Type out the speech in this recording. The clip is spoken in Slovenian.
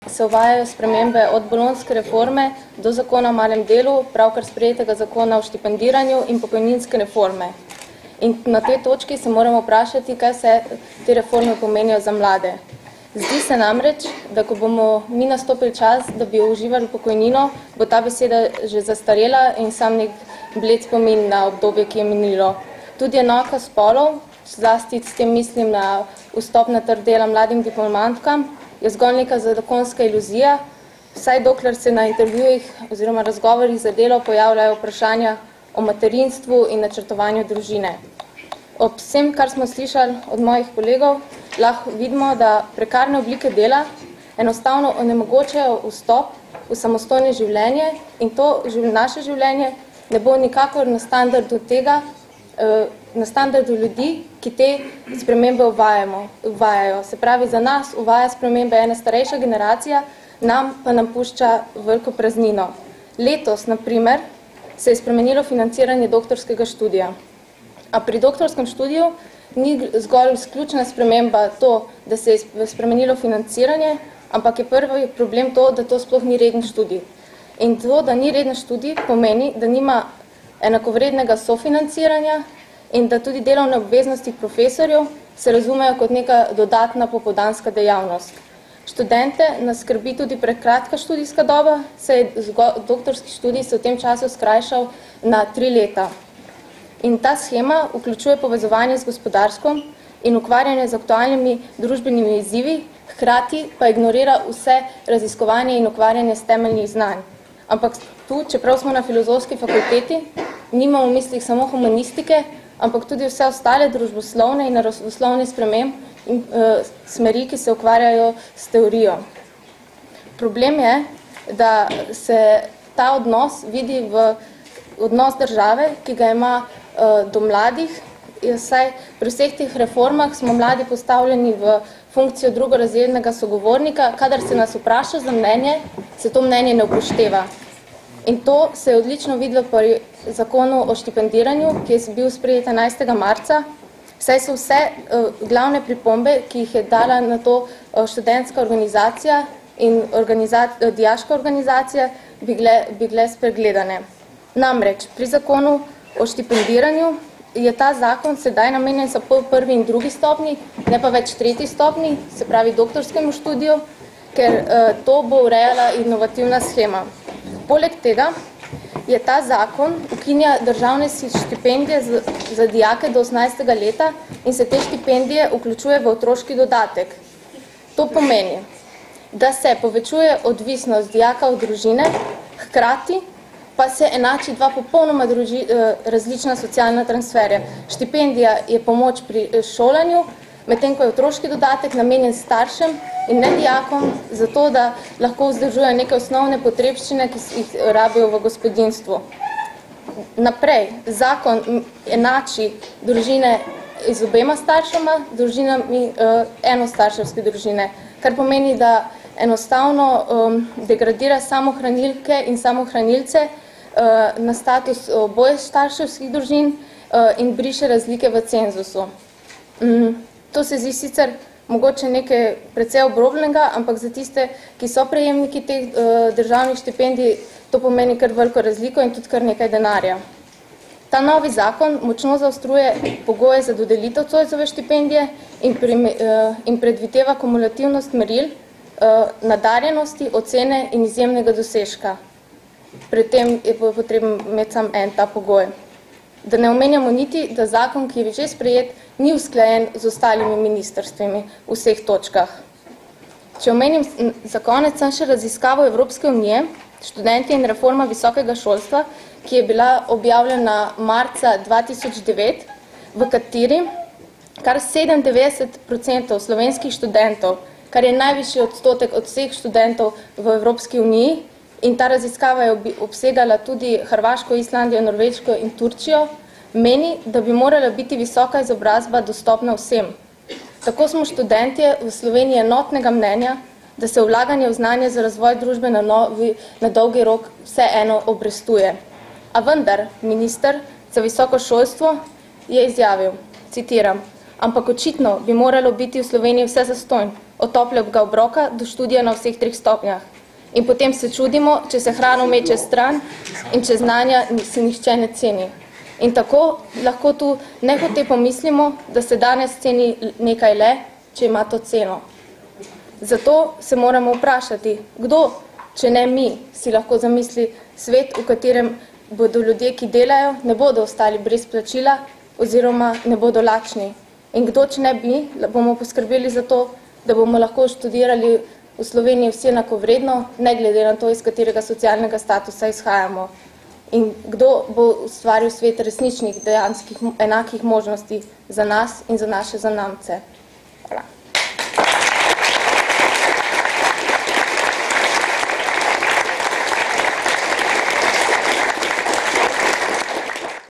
Se uvajajo spremembe od bolonjske reforme do zakona o malem delu, pravkar sprejetega zakona o štipendiranju in pokojninske reforme. In na tej točki se moramo vprašati, kaj se te reforme pomenijo za mlade. Zdi se namreč, da ko bomo mi nastopili čas, da bi uživali pokojnino, bo ta beseda že zastarela in sam nek bled spomin na obdobje, ki je minilo. Tudi enaka spolov, zlasti s tem mislim na vstop na trg dela mladim diplomantkam, je zgolj neka zakonska iluzija, vsaj dokler se na intervjujih oziroma razgovorih za delo pojavljajo vprašanja o materinstvu in načrtovanju družine. Ob vsem, kar smo slišali od mojih kolegov, lahko vidimo, da prekarne oblike dela enostavno onemogočajo vstop v samostojno življenje in to naše življenje ne bo nikakor na standardu tega, na standardu ljudi, ki te spremembe uvajajo. Se pravi, za nas uvaja spremembe ena starejša generacija, nam pa nam pušča veliko praznino. Letos, na primer, se je spremenilo financiranje doktorskega študija. A pri doktorskem študiju ni zgolj izključna sprememba to, da se je spremenilo financiranje, ampak je prvi problem to, da to sploh ni reden študij. In to, da ni reden študij, pomeni, da nima enakovrednega sofinanciranja in da tudi delovne obveznosti profesorjev se razumejo kot neka dodatna popoldanska dejavnost. Študente nas skrbi tudi prekratka študijska doba, saj doktorski študij se v tem času skrajšal na 3 leta. In ta shema vključuje povezovanje z gospodarskom in ukvarjanje z aktualnimi družbenimi izzivi, hkrati pa ignorira vse raziskovanje in ukvarjanje s temeljnih znanj. Ampak tu, čeprav smo na filozofski fakulteti, nimamo v mislih samo humanistike, ampak tudi vse ostale družboslovne in naravoslovne sprememb in smeri, ki se ukvarjajo s teorijo. Problem je, da se ta odnos vidi v odnos države, ki ga ima do mladih. Saj pri vseh teh reformah smo mladi postavljeni v funkcijo drugorazrednega sogovornika, kadar se nas vpraša za mnenje, se to mnenje ne upošteva. In to se je odlično videlo pri zakonu o štipendiranju, ki je bil sprejet 11. marca, saj so vse glavne pripombe, ki jih je dala na to študentska organizacija in dijaška organizacija, bi bile spregledane. Namreč, pri zakonu o štipendiranju je ta zakon sedaj namenjen za prvi in drugi stopnji, ne pa več tretji stopnji, se pravi doktorskemu študiju, ker to bo urejala inovativna shema. Poleg tega je ta zakon ukinja državne štipendije za dijake do 18. leta in se te štipendije vključuje v otroški dodatek. To pomeni, da se povečuje odvisnost dijaka od družine, hkrati pa se enači dva popolnoma različna socialna transferja. Štipendija je pomoč pri šolanju, medtem ko je otroški dodatek namenjen staršem in ne dijakom, zato da lahko vzdržujejo neke osnovne potrebščine, ki jih rabijo v gospodinjstvu. Naprej, zakon enači družine z obema staršema, družinami enostarševske družine, kar pomeni, da enostavno degradira samohranilke in samohranilce na status oboje starševskih družin in briše razlike v cenzusu. To se zdi sicer mogoče nekaj precej obrobnega, ampak za tiste, ki so prejemniki teh državnih štipendij, to pomeni kar veliko razliko in tudi kar nekaj denarja. Ta novi zakon močno zaostruje pogoje za dodelitev Zoisove štipendije in predvideva kumulativnost meril, nadarjenosti, ocene in izjemnega dosežka. Pri tem je potreben imeti samo en ta pogoj. Da ne omenjamo niti, da zakon, ki je že sprejet, ni usklajen z ostalimi ministrstvimi v vseh točkah. Če omenim za konec še raziskavo Evropske unije, študenti in reforma visokega šolstva, ki je bila objavljena marca 2009, v kateri kar 97% slovenskih študentov, kar je najvišji odstotek od vseh študentov v Evropski uniji, in ta raziskava je obsegala tudi Hrvaško, Islandijo, Norveško in Turčijo, meni, da bi morala biti visoka izobrazba dostopna vsem. Tako smo študentje v Sloveniji enotnega mnenja, da se vlaganje v znanje za razvoj družbe na dolgi rok vseeno obrestuje. A vendar, minister za visoko šolstvo je izjavil, citiram, ampak očitno bi moralo biti v Sloveniji vse zastonj. od toplega obroka do študija na vseh 3 stopnjah. In potem se čudimo, če se hrano meče stran in če znanja se nihče ne ceni. In tako lahko tu nehote pomislimo, da se danes ceni nekaj le, če ima to ceno. Zato se moramo vprašati, kdo, če ne mi, si lahko zamisli svet, v katerem bodo ljudje, ki delajo, ne bodo ostali brez plačila oziroma ne bodo lačni. In kdo, če ne bi, bomo poskrbeli za to, da bomo lahko študirali v Sloveniji vsi enakovredno, ne glede na to, iz katerega socialnega statusa izhajamo. In kdo bo ustvaril svet resničnih, dejanskih, enakih možnosti za nas in za naše zanamce. Hvala.